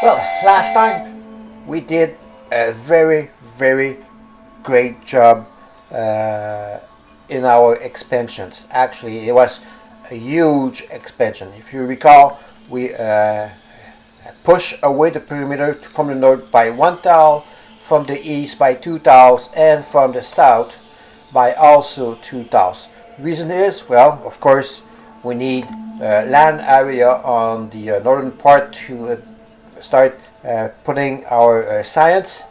Well, last time we did a very great job uh, in our expansions. Actually, it was a huge expansion. If you recall, we push away the perimeter from the north by 1 tile, from the east by 2 tiles, and from the south by also 2 tiles. Reason is, well, of course, we need land area on the northern part to start putting our science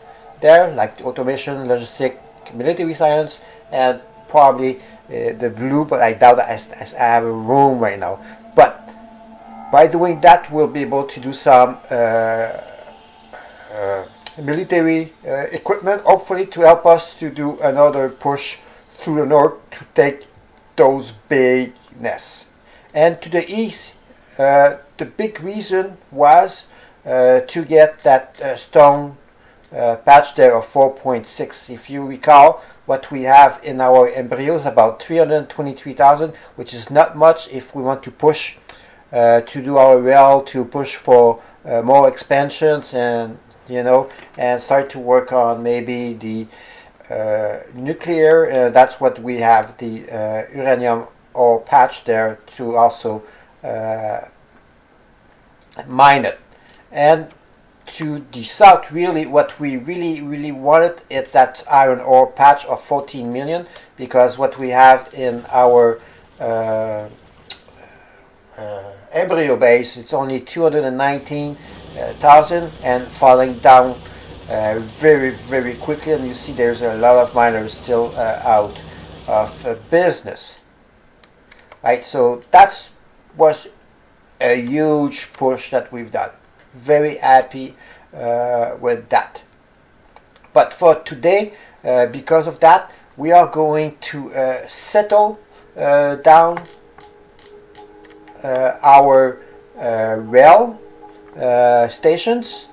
there, like the automation, logistic, military science, and probably the blue, but I doubt that I have a room right now. But by doing that, we'll be able to do some uh, military equipment, hopefully to help us to do another push through the north to take those big nests. And to the east, the big reason was to get that stone patch there of 4.6. If you recall, what we have in our embryos about 323,000, which is not much if we want to push to do our well, to push for more expansions, and and start to work on maybe the nuclear. That's what we have the uranium ore patch there to also uh, mine it. And to the south, really, what we really wanted is that iron ore patch of 14 million, because what we have in our embryo base, it's only 219,000 and falling down very quickly. And you see there's a lot of miners still out of business, right? So that was a huge push that we've done. Very happy with that. But for today, because of that, we are going to settle down our rail stations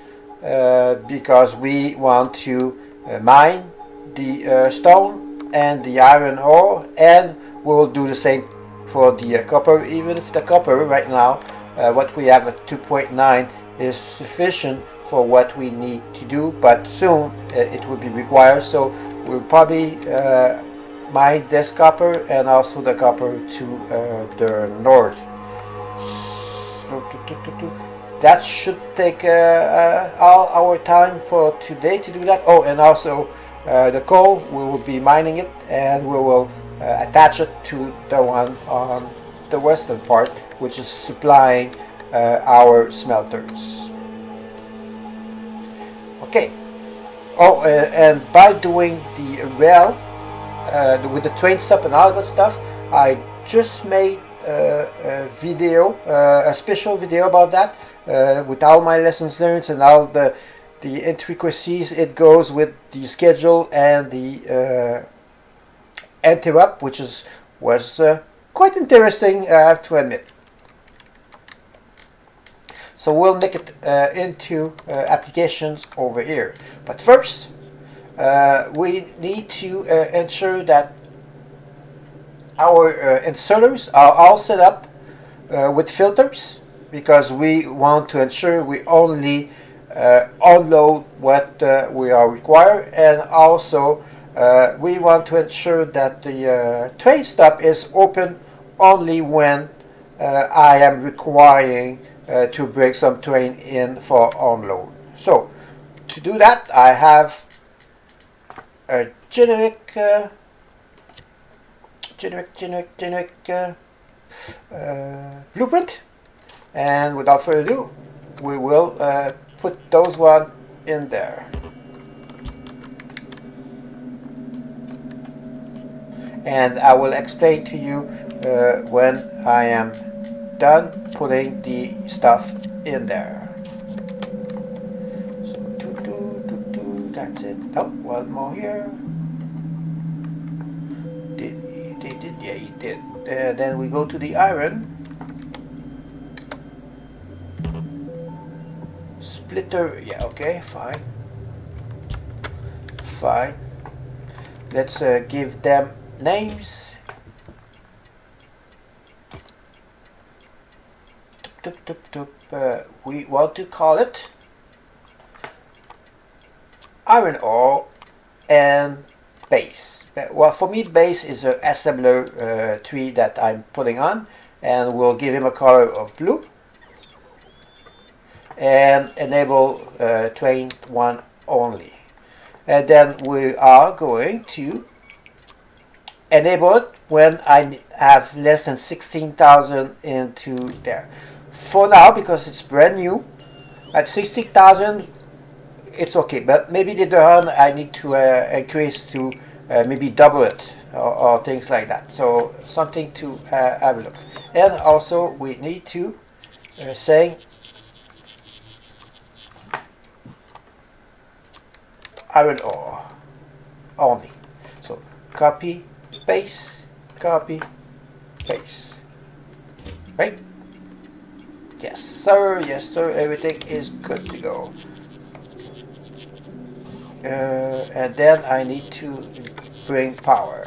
because we want to mine the stone and the iron ore, and we'll do the same for the copper. Even if the copper right now, what we have at 2.9 is sufficient for what we need to do, but soon it will be required. So we'll probably mine this copper and also the copper to the north. So that should take all our time for today to do that. Oh, and also the coal, we will be mining it, and we will attach it to the one on the western part, which is supplying our smelters. Okay. Oh, and by doing the rail with the train stop and all that stuff, I just made a video, a special video about that, with all my lessons learned and all the intricacies it goes with the schedule and the interrupt, which was quite interesting, I have to admit. So we'll make it into applications over here. But first, we need to ensure that our inserters are all set up with filters, because we want to ensure we only unload what we are required, and also we want to ensure that the train stop is open only when I am requiring to bring some train in for unload. So to do that, I have a generic blueprint, and without further ado, we will put those one in there. And I will explain to you when I am done putting the stuff in there. So that's it. Oh, one more here. Yeah, he did. Then we go to the iron. Splitter, yeah, okay, fine. Let's give them names. We want to call it iron ore and base. Well, for me, base is an assembler tree that I'm putting on, and we'll give him a color of blue and enable train 1 only. And then we are going to enable it when I have less than 16,000 into there. For now, because it's brand new, at 60,000 it's okay, but maybe later on I need to increase to maybe double it, or things like that. So something to have a look. And also we need to say iron ore only. So copy, paste, copy, paste. Right? Yes sir, yes sir, everything is good to go. And then I need to bring power.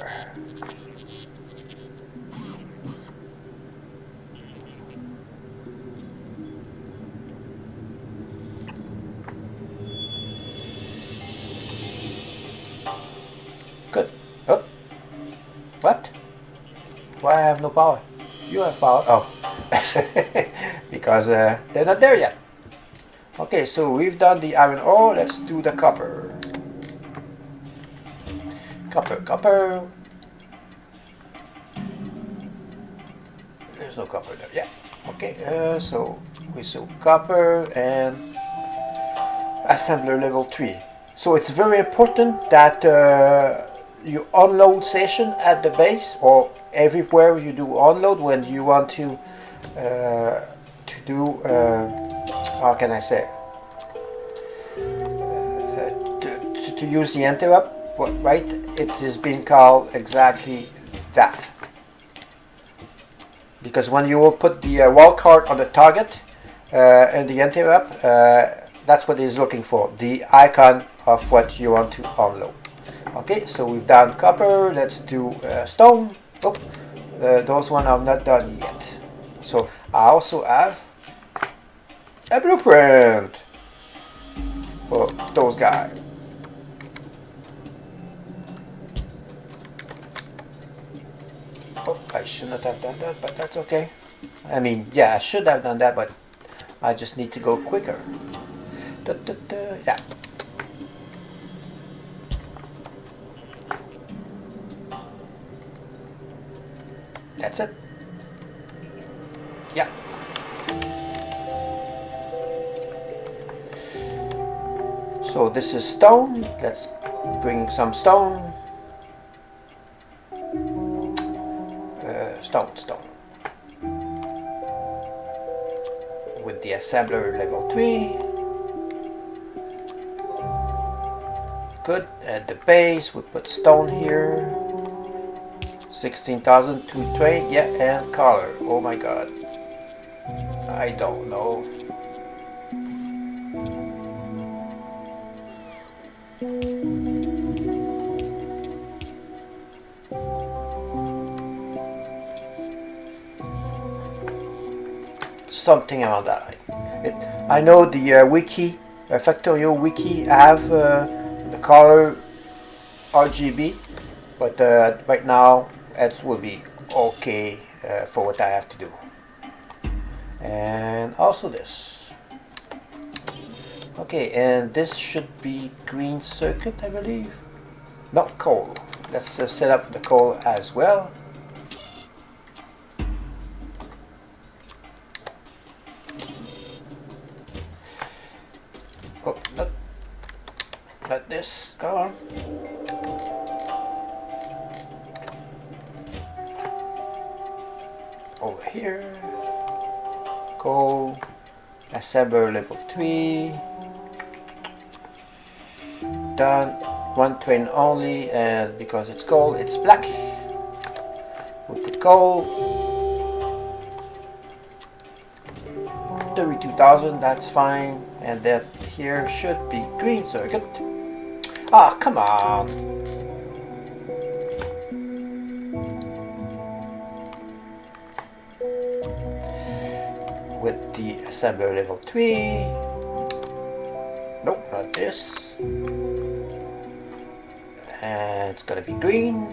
Good. Oh, what? Why I have no power? You have power. Oh, because they're not there yet. Okay, so we've done the iron ore. Let's do the copper. Copper. There's no copper there. Yeah. Okay. So we saw copper and assembler level 3. So it's very important that you unload station at the base or everywhere you do unload when you want to do how can I say to use the interrupt, right? It is being called exactly that, because when you will put the wall card on the target and the interrupt, that's what it's looking for, the icon of what you want to unload. Okay, so we've done copper. Let's do stone. Oh, those one are not done yet. So I also have a blueprint for those guys. Oh, I should not have done that, but that's okay. I mean, yeah, I should have done that, but I just need to go quicker. Yeah. That's it. Yeah. So this is stone. Let's bring some stone. Stone. With the assembler level 3. Good. At the base, we put stone here. 16,000 to trade, yeah, and color. Oh my god. I don't know. Something around that. I know the wiki, Factorio wiki have the color RGB, but right now it will be okay for what I have to do. And also this. Okay, and this should be green circuit, I believe. No, coal. Let's set up the coal as well. Oh, not this. Come on. Over here. Coal. Assembler level 3. Done. One train only, and because it's coal, it's black. We put coal. 32,000, that's fine. And that here should be green circuit. Ah, come on. With the assembler level 3. Nope, not this. and it's gonna be green.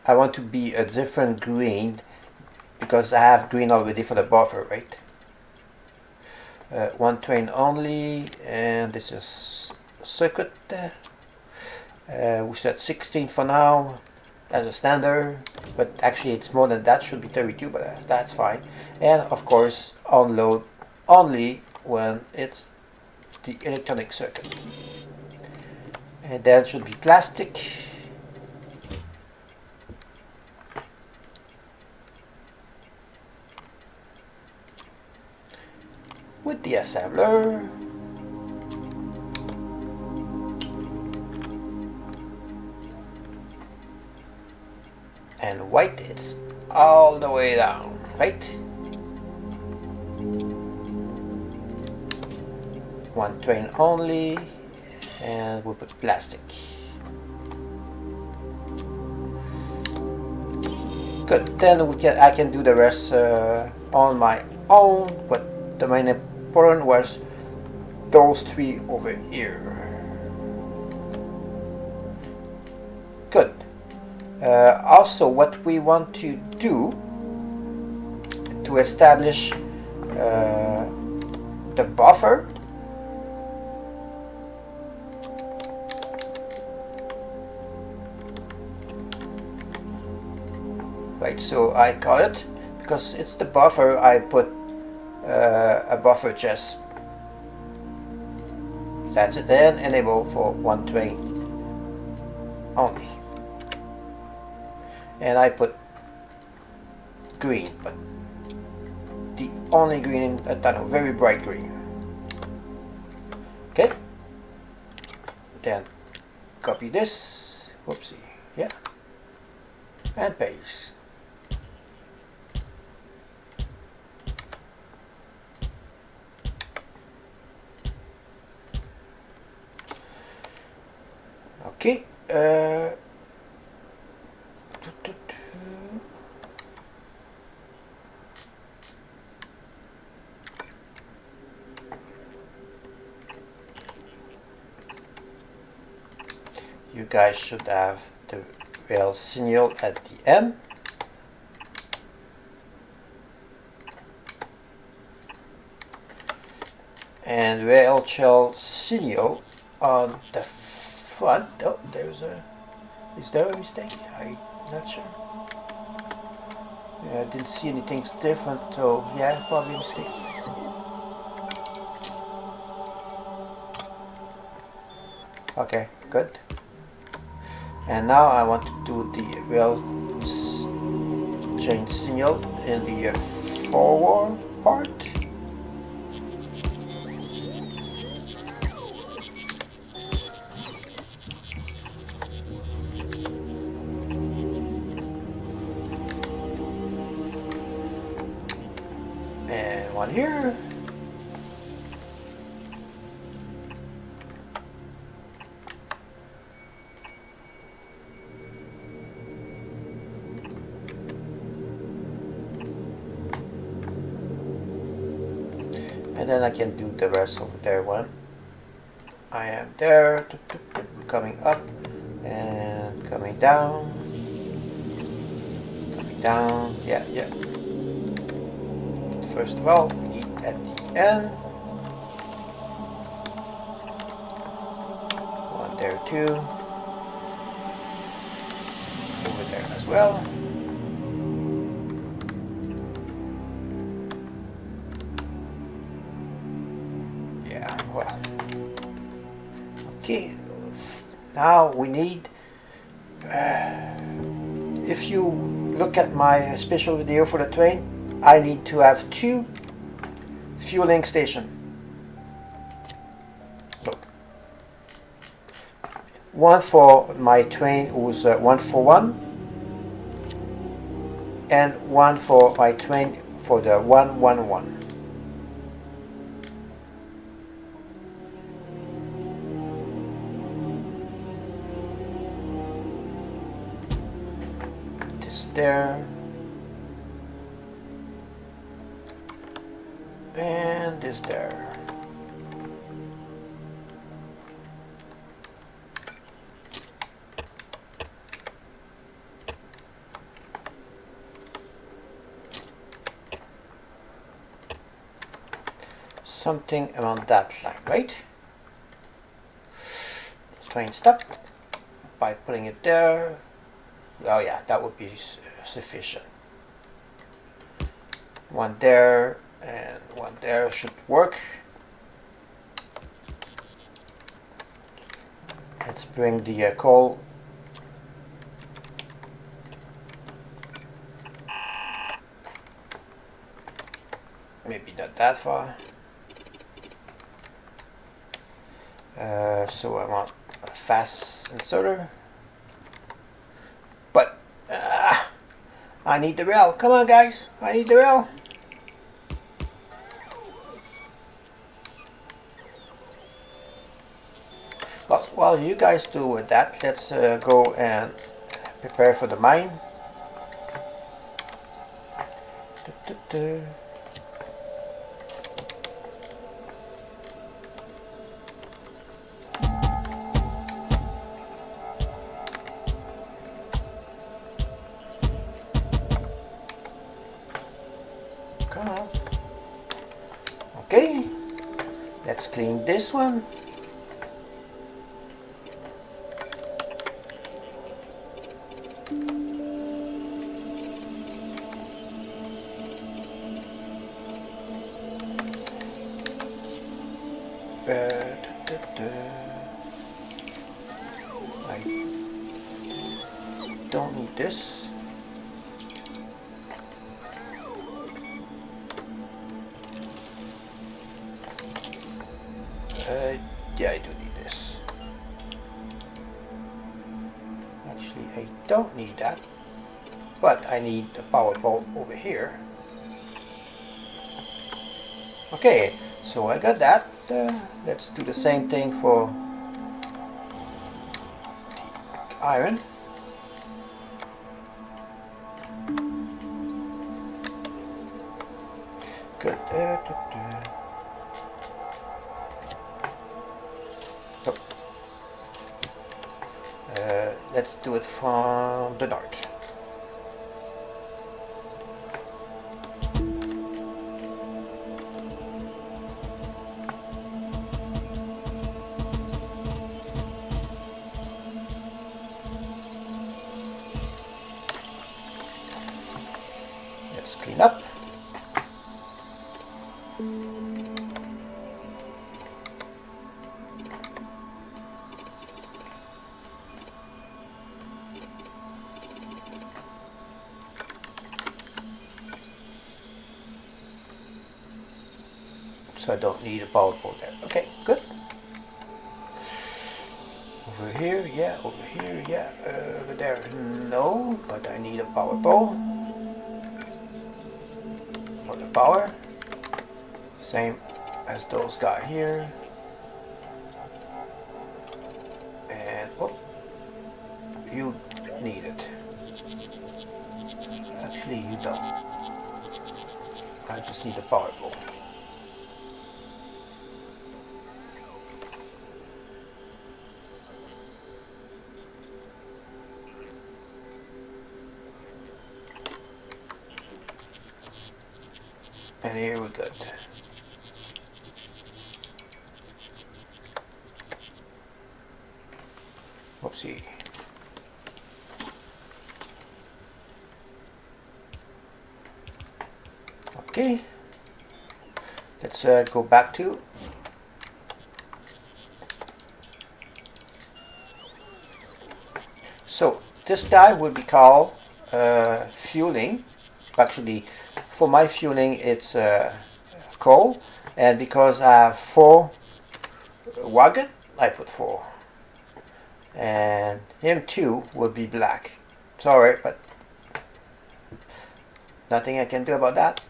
I want to be a different green because I have green already for the buffer, right? One train only, and this is circuit. We set 16 for now as a standard, but actually it's more than that, should be 32, but that's fine. And of course unload only when it's the electronic circuit. And that should be plastic. With the assembler. And white, it's all the way down, right? One train only, and we'll put plastic. Good, then I can do the rest on my own, but the main important was those three over here. Good. Also, what we want to do to establish the buffer, right? So I call it, because it's the buffer, I put a buffer chest. That's it. Then enable for one train only. And I put green, but the only green in a tunnel, very bright green. Okay. Then copy this. Whoopsie. Yeah. And paste. Okay. You guys should have the rail signal at the end. And rail shell signal on the front. Oh, is there a mistake? I'm not sure. Yeah, I didn't see anything different, so yeah, probably a mistake. Okay, good. And now I want to do the rail chain signal in the forward part. And one here. And then I can do the rest of there one. I am there, coming up and coming down, yeah. First of all, we need at the end, one there too, over there as well. Yeah, well. Okay, now we need, if you look at my special video for the train, I need to have 2 fueling stations. Look, one for my train who's 141, and one for my train for the 111. there. And this there. Something around that line, right? Let's try and stop by putting it there. Oh yeah, that would be sufficient. One there and one there should work. Let's bring the coal. Maybe not that far. So I want a fast inserter. But I need the rail. Come on, guys. I need the rail. Well, while you guys do with that, let's go and prepare for the mine. Come on. Okay, let's clean this one. I don't need this. Yeah, I do need this. Actually, I don't need that, but I need a power pole over here. Okay, so I got that. Let's do the same thing for the iron. Good. Oh. Let's do it from the north. Let's clean up. So I don't need a power pole there. Okay, good. Over here, yeah, over here, yeah, over there, no, but I need a power pole for the power. Same as those guys here. And, oh, you need it. Actually, you don't. I just need a power pole. And here we go. Whoopsie. Okay. Let's go back to so this guy will be called fueling. Actually, for my fueling, it's coal, and because I have 4 wagon, I put 4, and him too will be black. Sorry, but nothing I can do about that.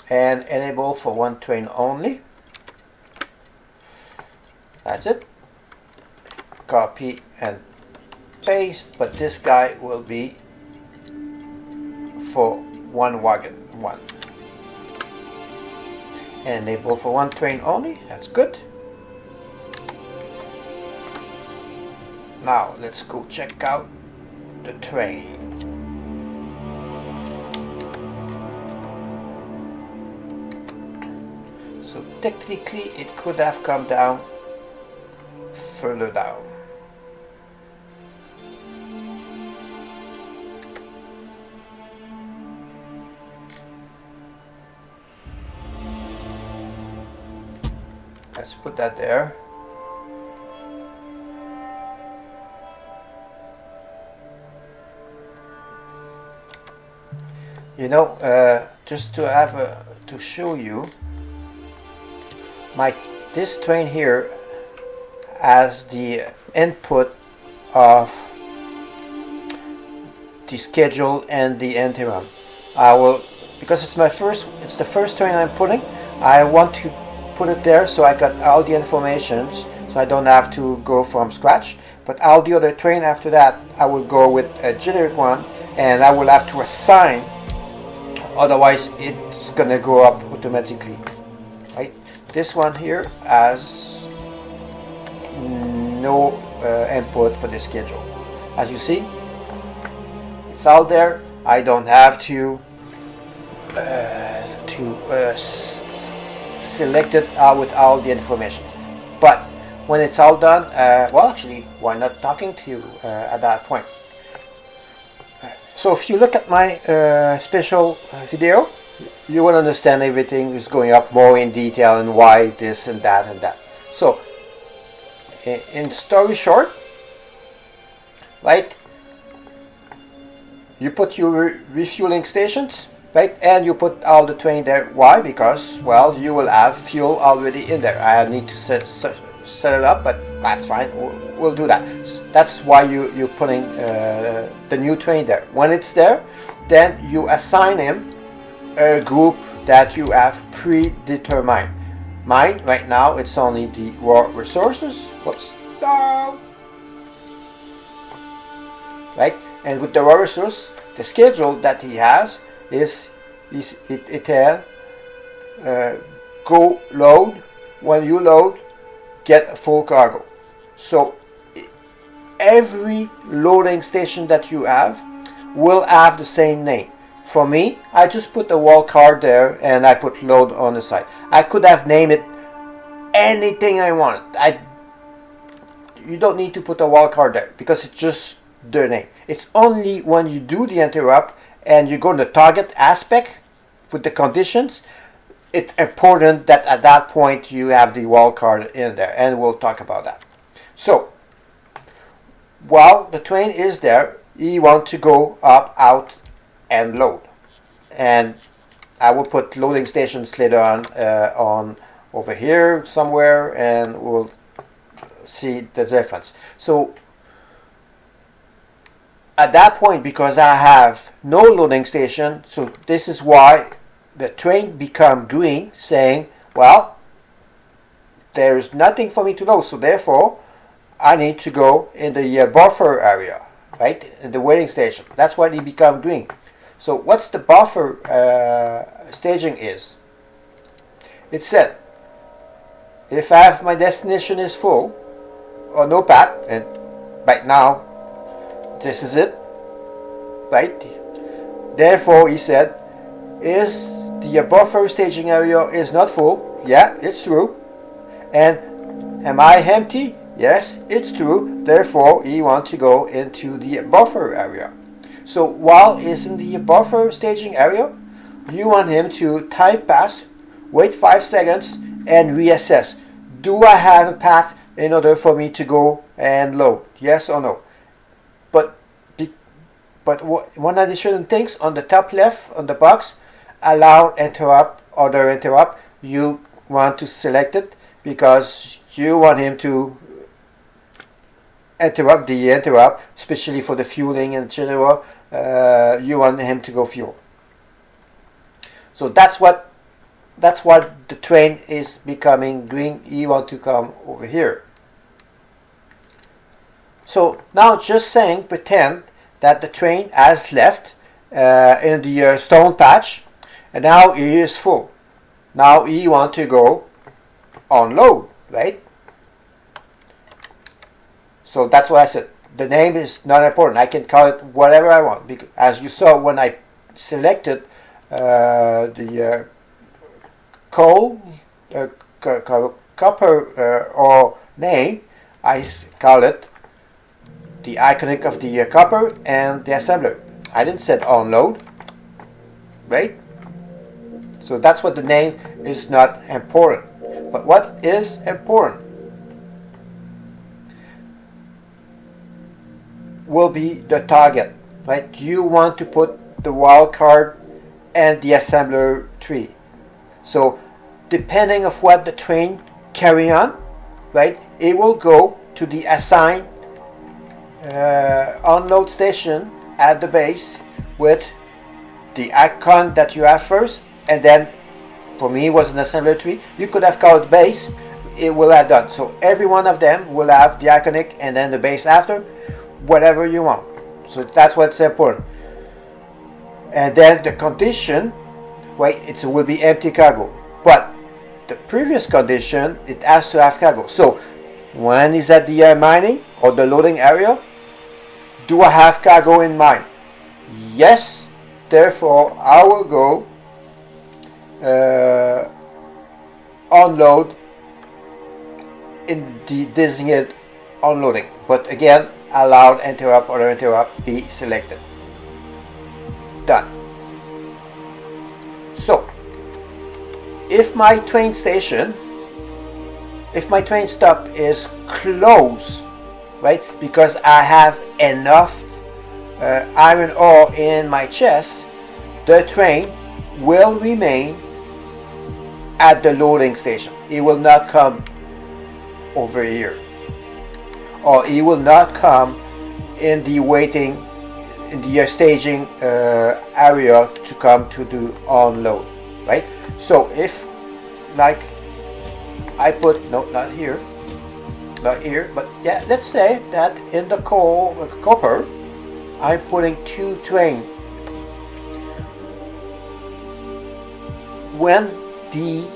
And enable for 1 train only. That's it. Copy and paste, but this guy will be for one wagon, one. Enable for one train only, that's good. Now let's go check out the train. So technically it could have come down further down. Let's put that there. You know, just to have to show you, this train here has the input of the schedule and the interim. I will, because it's the first train I'm putting. I want to put it there so I got all the information, so I don't have to go from scratch. But all the other train after that, I will go with a generic one, and I will have to assign. Otherwise, it's gonna go up automatically. Right? This one here has no input for the schedule. As you see, it's out there. I don't have to select it with all the information. But when it's all done, well, actually, why not talking to you at that point? So if you look at my special video, you will understand everything is going up more in detail and why this and that and that. So in story short, right, you put your refueling stations, right, and you put all the train there. Why? Because, well, you will have fuel already in there. I need to set it up, but that's fine, we'll do that. That's why you're putting the new train there. When it's there, then you assign him a group that you have predetermined. Mine right now, it's only the raw resources. Whoops. No. Right, and with the raw resource, the schedule that he has is go load. When you load, get a full cargo. So every loading station that you have will have the same name. For me, I just put a wall card there and I put load on the side. I could have named it anything I wanted. You don't need to put a wall card there because it's just the name. It's only when you do the interrupt and you go to the target aspect with the conditions, it's important that at that point you have the wall card in there, and we'll talk about that. So while the train is there, you want to go up, out, and load. And I will put loading stations later on over here somewhere, and we'll see the difference. So at that point, because I have no loading station, so this is why the train become green, saying, well, there's nothing for me to load, so therefore I need to go in the buffer area, right, in the waiting station. That's why they become green. So what's the buffer staging is? It said, if I have my destination is full, or no path, and right now, this is it, right? Therefore, he said, is the buffer staging area is not full? Yeah, it's true. And am I empty? Yes, it's true. Therefore, you want to go into the buffer area. So while he's in the buffer staging area, you want him to time pass, wait 5 seconds, and reassess. Do I have a path in order for me to go and load? Yes or no? But one additional thing on the top left on the box, allow interrupt, other interrupt, you want to select it because you want him to interrupt the interrupt, especially for the fueling in general. You want him to go fuel. So that's what the train is becoming green. You want to come over here. So now just saying, pretend that the train has left in the stone patch, and now he is full. Now he want to go unload, right? So that's why I said the name is not important. I can call it whatever I want, because as you saw when I selected the coal, copper ore name, I call it the iconic of the copper and the assembler. I didn't say unload, right? So that's what the name is not important. But what is important will be the target, right? You want to put the wildcard and the assembler tree. So depending of what the train carry on, right, it will go to the assigned unload station at the base with the icon that you have first, and then for me it was an assembler tree. You could have called base, it will have done. So every one of them will have the iconic and then the base after, whatever you want. So that's what's important. And then the condition, right, it will be empty cargo. But the previous condition, it has to have cargo. So when is at the mining or the loading area, do I have cargo in mind? Yes. Therefore, I will go unload in the designated unloading. But again, allowed, interrupt, or interrupt be selected. Done. So, if my train station, if my train stop is close, right, because I have enough iron ore in my chest, the train will remain at the loading station. It will not come over here, or it will not come in the waiting, in the staging area to come to do unload, right? So if, like, I put, no, not here, but yeah, let's say that in the copper, I'm putting 2 train. When the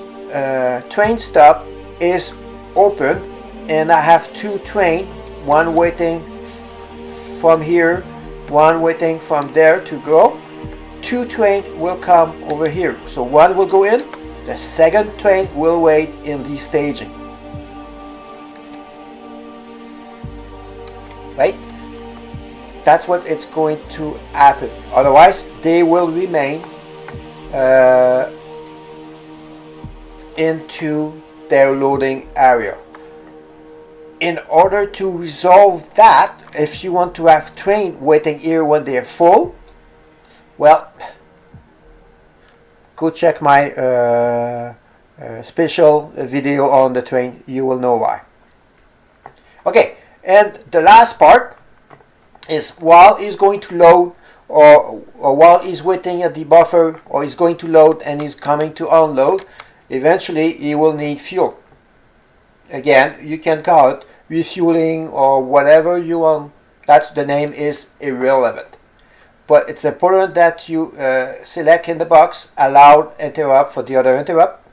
train stop is open and I have 2 train, one waiting from here, one waiting from there to go, 2 train will come over here. So one will go in, the second train will wait in the staging, right? That's what it's going to happen. Otherwise, they will remain into their loading area. In order to resolve that, if you want to have train waiting here when they're full, well, go check my special video on the train. You will know why. Okay, and the last part is while he's going to load, or while he's waiting at the buffer, or he's going to load and he's coming to unload, eventually he will need fuel. Again, you can call it refueling or whatever you want. That's, the name is irrelevant. But it's important that you select in the box allowed interrupt for the other interrupt.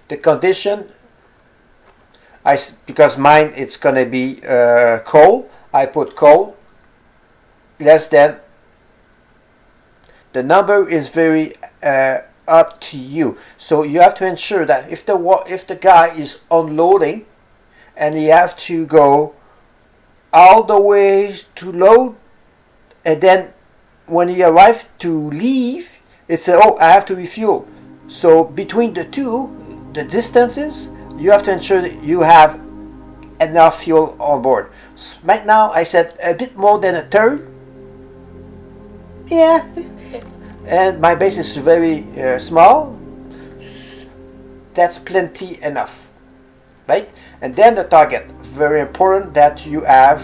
The condition, because mine it's gonna be coal, I put coal less than. The number is very up to you. So you have to ensure that if the guy is unloading and he have to go all the way to load, and then when he arrives to leave, it's oh, I have to refuel. So between the two, the distances, you have to ensure that you have enough fuel on board. So right now I said a bit more than a third. Yeah, and my base is very small. That's plenty enough, right? And then the target, very important that you have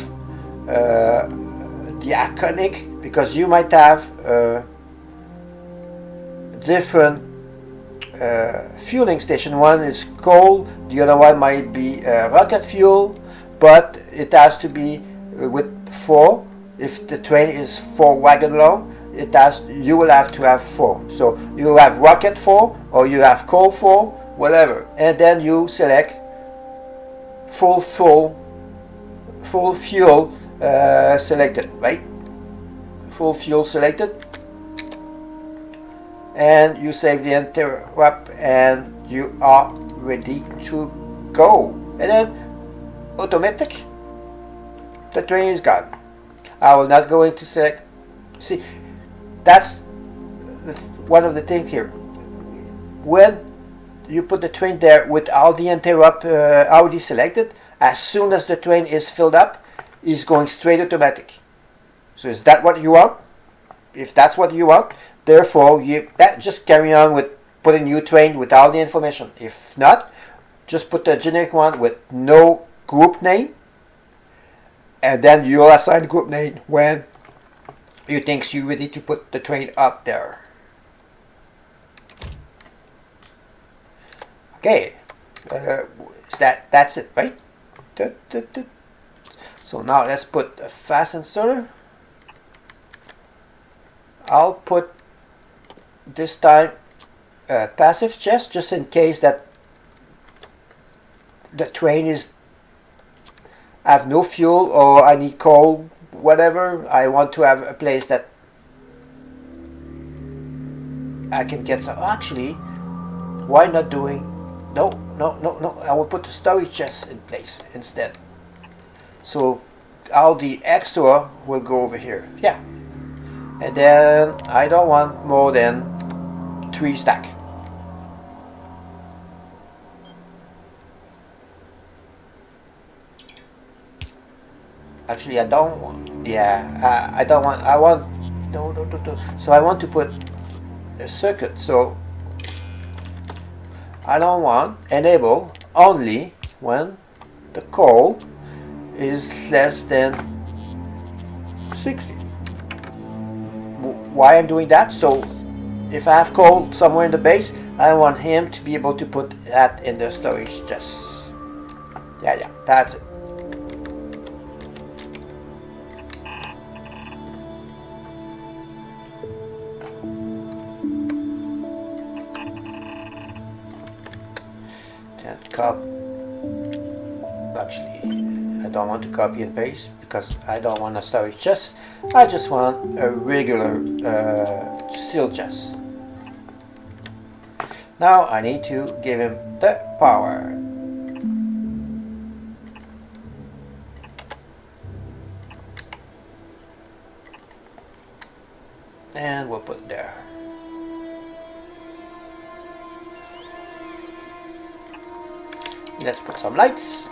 the iconic, because you might have different fueling station. One is coal, the other one might be rocket fuel, but it has to be with 4. If the train is 4 wagon long, you will have to have 4. So you have rocket 4 or you have coal 4, whatever, and then you select full fuel selected, right? Full fuel selected, and you save the interrupt, and you are ready to go. And then automatic, the train is gone. I will not go into select. See, that's one of the things here. When you put the train there with all the interrupt already selected, as soon as the train is filled up, it's going straight automatic. So is that what you want? If that's what you want, therefore just carry on with putting new train with all the information. If not, just put the generic one with no group name, and then you'll assign group name when you think you're ready to put the train up there. Okay, that's it, right? So now let's put a fast inserter. I'll put this time passive chest, just in case that the train have no fuel, or I need coal, whatever. I want to have a place that I can get some. Actually, why not doing? No. I will put the storage chest in place instead. So all the extra will go over here. Yeah. And then I don't want more than 3 stack. Actually, I don't want. Yeah, I don't want. I want. No. So I want to put a circuit. So I don't want enable only when the coal is less than 60. Why I'm doing that? So if I have coal somewhere in the base, I want him to be able to put that in the storage chest. Yeah, that's it. Actually, I don't want to copy and paste because I don't want a storage chest. I just want a regular steel chest. Now I need to give him the power. And we'll put it there. Let's put some lights.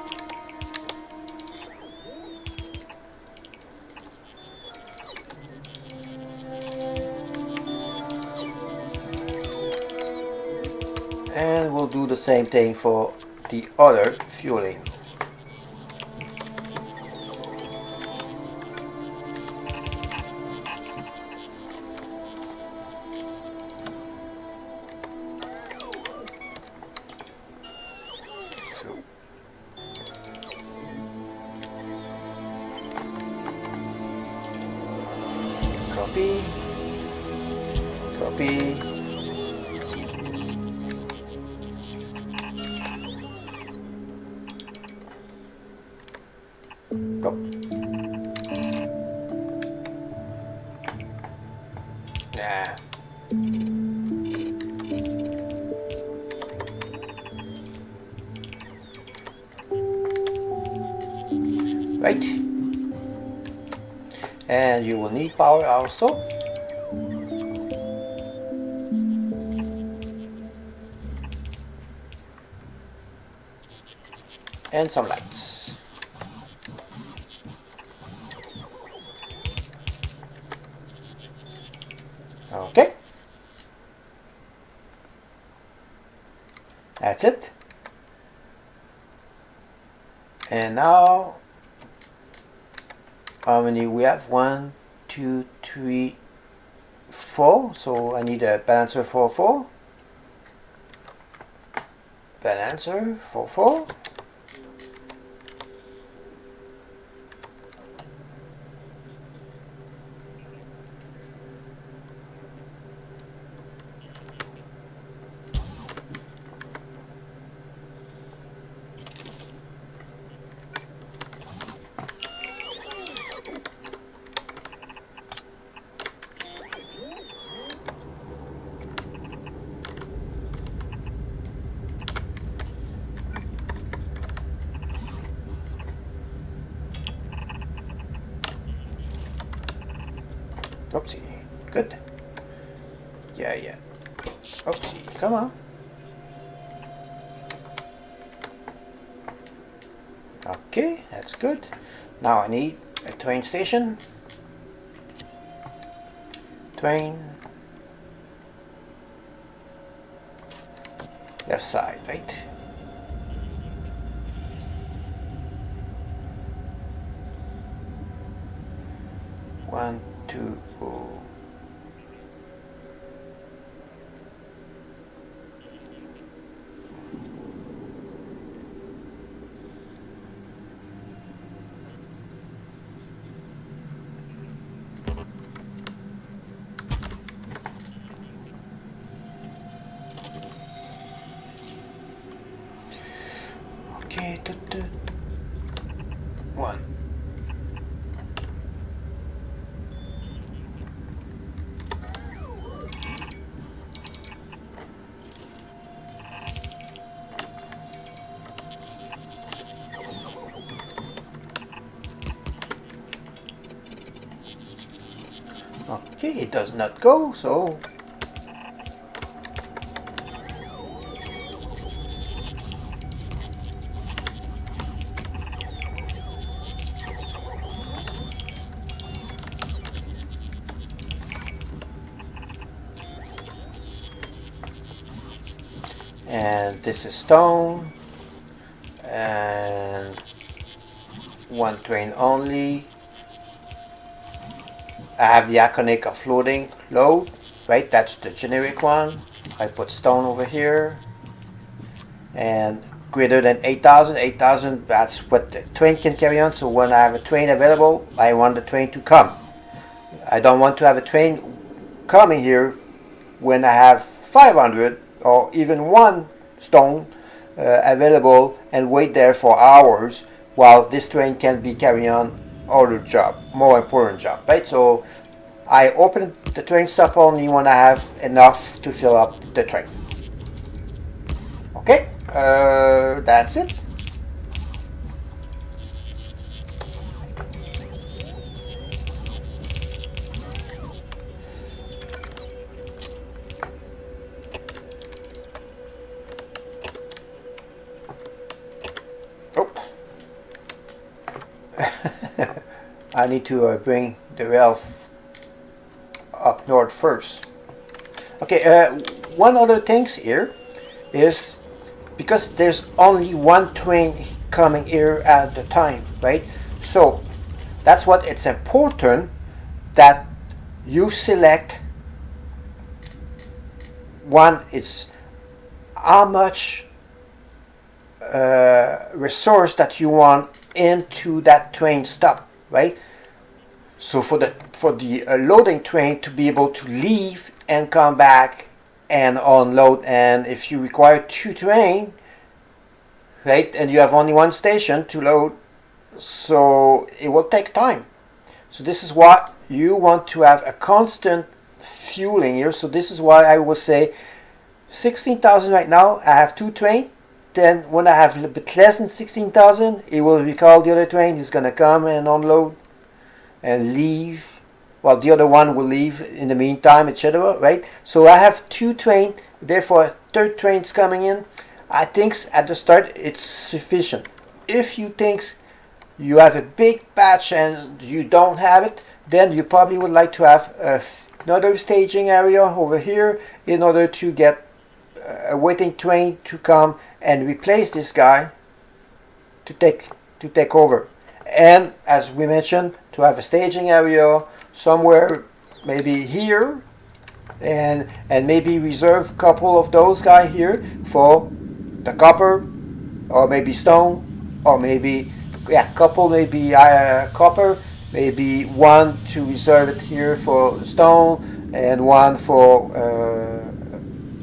And we'll do the same thing for the other fueling. Copy. Go. Nah. Right. And you will need power also. And some lights. Okay. That's it. And now, how many we have? 1, 2, 3, 4. So I need a balancer for 4. Balancer for 4. Oopsie. Good. Yeah. Oopsie. Come on. Okay, that's good. Now I need a train station. Train. Left side, right? One, two, oh. Okay, one. Okay, it does not go, so and this is stone and one train only. I have the iconic of floating load, right? That's the generic one. I put stone over here and greater than 8,000, that's what the train can carry on. So when I have a train available, I want the train to come. I don't want to have a train coming here when I have 500 or even one stone available and wait there for hours while this train can be carrying on other job, more important job, right? So I open the train stop only when I have enough to fill up the train. Okay, that's it. I need to bring the rail up north first. Okay, one other thing here is because there's only one train coming here at the time, right? So that's what it's important that you select one is how much resource that you want into that train stop, right? So for the loading train to be able to leave and come back and unload, and if you require two trains, right, and you have only one station to load, so it will take time. So this is what you want to have a constant fueling here. So this is why I will say 16,000 right now. I have two trains. Then when I have a little bit less than 16,000, it will recall the other train. He's gonna come and unload and leave, while the other one will leave in the meantime, etc. Right? So I have two trains, therefore a third train's coming in. I think at the start it's sufficient. If you think you have a big batch and you don't have it, then you probably would like to have another staging area over here in order to get a waiting train to come and replace this guy to take over. And as we mentioned, to have a staging area somewhere maybe here, and maybe reserve a couple of those guys here for the copper, or maybe stone, or maybe couple, maybe copper, maybe one to reserve it here for stone and one for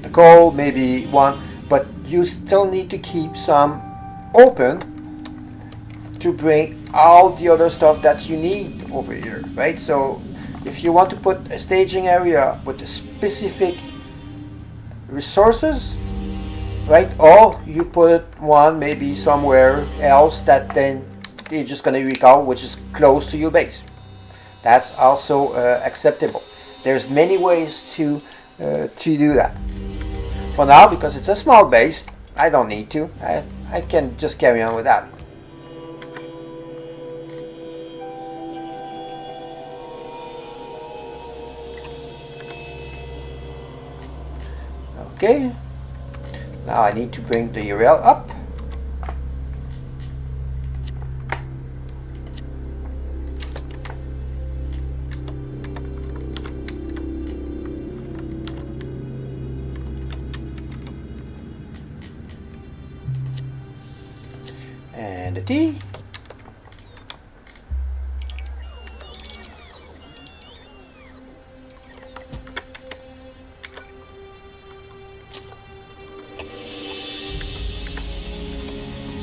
the coal, maybe one, but you still need to keep some open to bring all the other stuff that you need over here, right? So if you want to put a staging area with a specific resources, right, or you put one maybe somewhere else that then you're just going to recall, which is close to your base. That's also acceptable. There's many ways to do that. For now, because it's a small base, I don't need to. I can just carry on with that. Okay. Now I need to bring the rail up. And the T.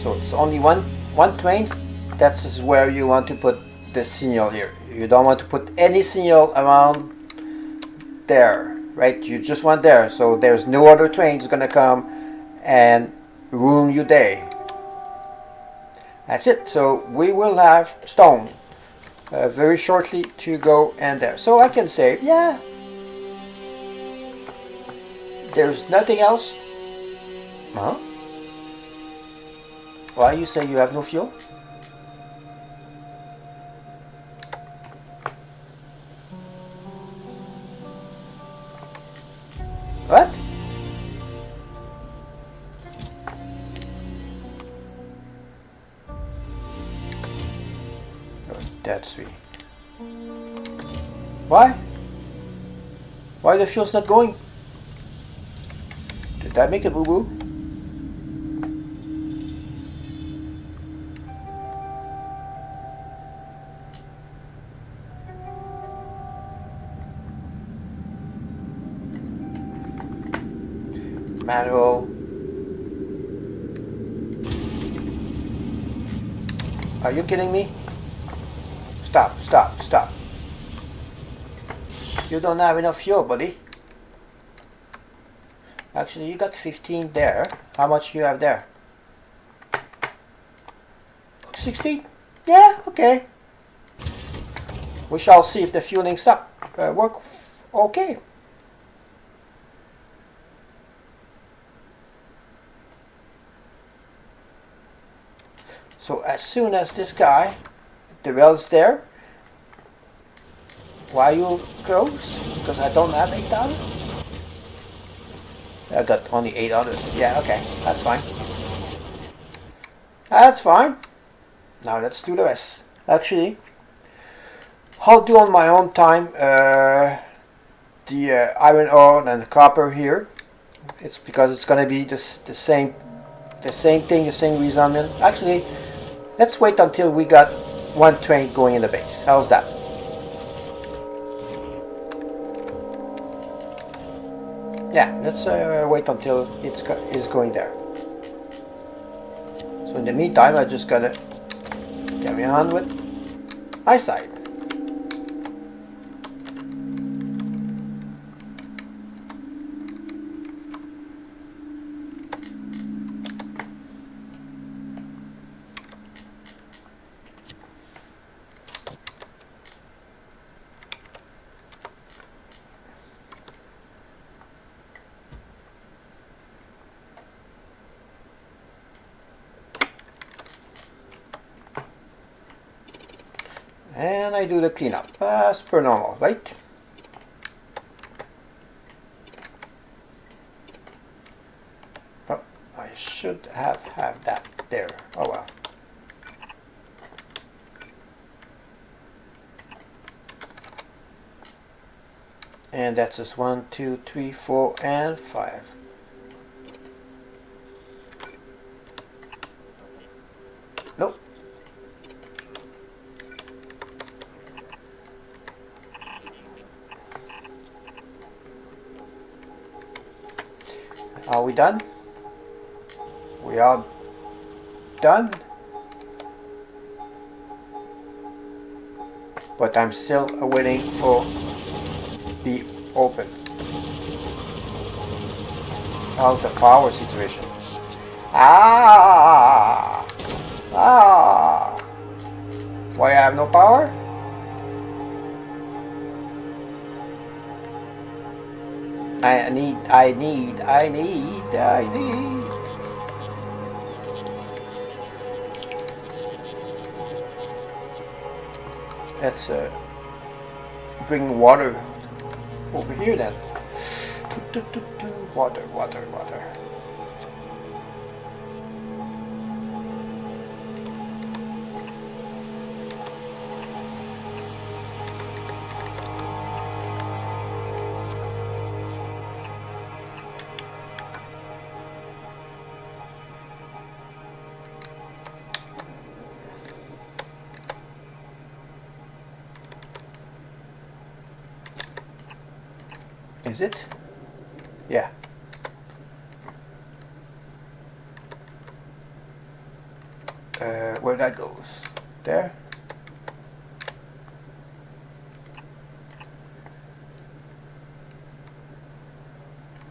So it's only one train. That's where you want to put the signal here. You don't want to put any signal around there, right? You just want there. So there's no other trains gonna come and ruin your day. That's it. So we will have stone very shortly to go and there. So I can say, yeah, there's nothing else. Huh? Why you say you have no fuel? What? Oh, that's sweet. Why? Why the fuel's not going? Did I make a boo-boo? Manual. Are you kidding me? Stop, stop, stop. You don't have enough fuel, buddy. Actually, you got 15 there. How much you have there? 16? Yeah, okay. We shall see if the fueling work okay. So as soon as this guy, the well's there, why you close? Because I don't have 8,000? I got only 800. Yeah, okay, that's fine. That's fine. Now let's do the rest. Actually, I'll do on my own time the iron ore and the copper here. It's because it's gonna be the same thing, the same reason. Actually, let's wait until we got one train going in the base. How's that? Yeah, let's wait until it's going there. So in the meantime, I just gotta carry on with my side. And I do the cleanup as per normal, right? Oh, I should have that there. Oh well. And that's just 1, 2, 3, 4, and 5. Nope. Are we done? We are done. But I'm still waiting for the open. How's the power situation? Ah! Why I have no power? I need. Let's bring water over here then. Water. Is it? Yeah. Where that goes? There?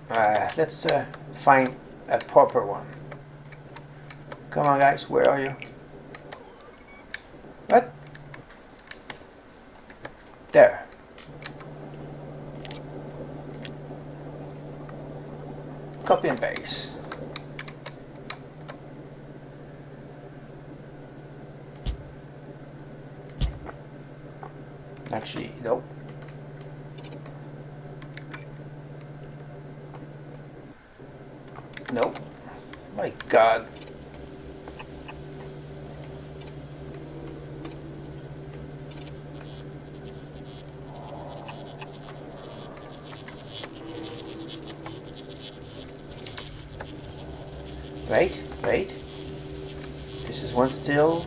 Let's find a proper one. Come on guys, where are you? What? There. Copy and paste. Actually, nope. Nope. My God. Wait. This is one still.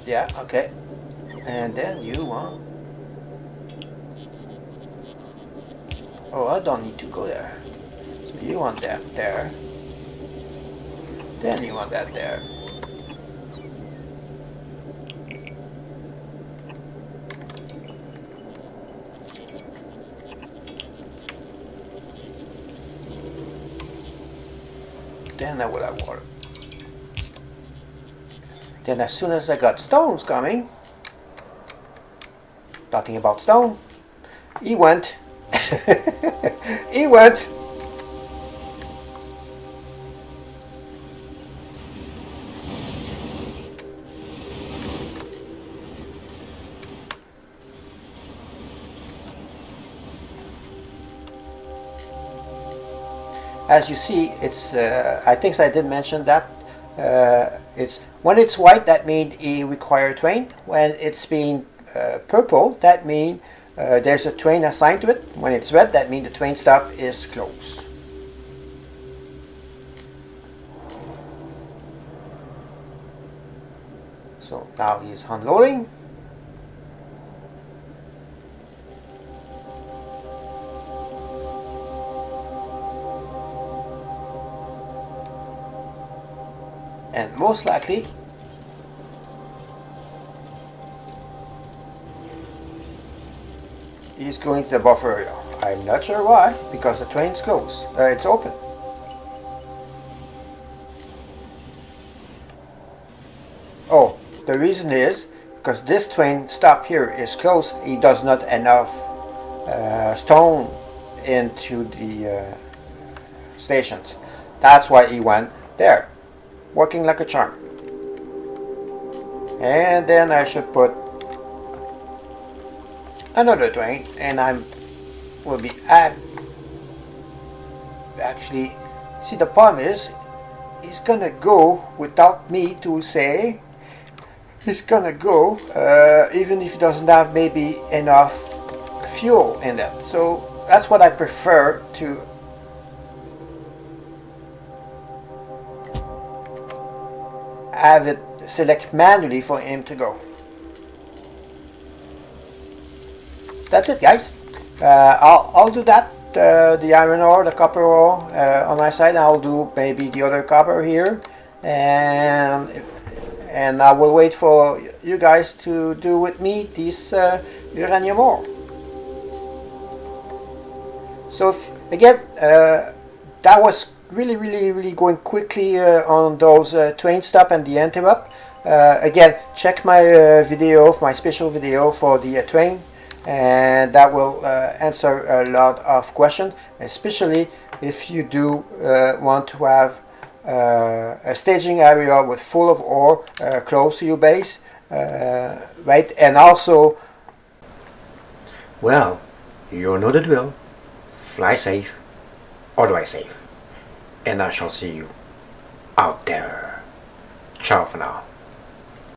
Yeah, okay. And then you want. Oh, I don't need to go there. So you want that there. Then you want that there. Then I will have water. Then as soon as I got stones coming, talking about stone, he went. He went. As you see, it's. I think I did mention that. It's when it's white, that means it requires a train. When it's being purple, that means there's a train assigned to it. When it's red, that means the train stop is closed. So now he's unloading. And most likely he's going to the buffer area. I'm not sure why, because the train's closed. It's open. Oh, the reason is because this train stop here is closed. He does not enough stone into the stations. That's why he went there. Working like a charm. And then I should put another train, and will be actually, see, the problem is he's gonna go without me to say. He's gonna go even if he doesn't have maybe enough fuel in it. So that's what I prefer to have it select manually for him to go. That's it, guys. I'll do that. The iron ore, the copper ore on my side. I'll do maybe the other copper here, and I will wait for you guys to do with me this uranium ore. So again, that was really going quickly on those train stop and the interrupt. Again, check my video, my special video for the train and that will answer a lot of questions, especially if you do want to have a staging area with full of ore close to your base, right? And also, well, you know the drill. Fly safe or die safe, and I shall see you out there. Ciao for now.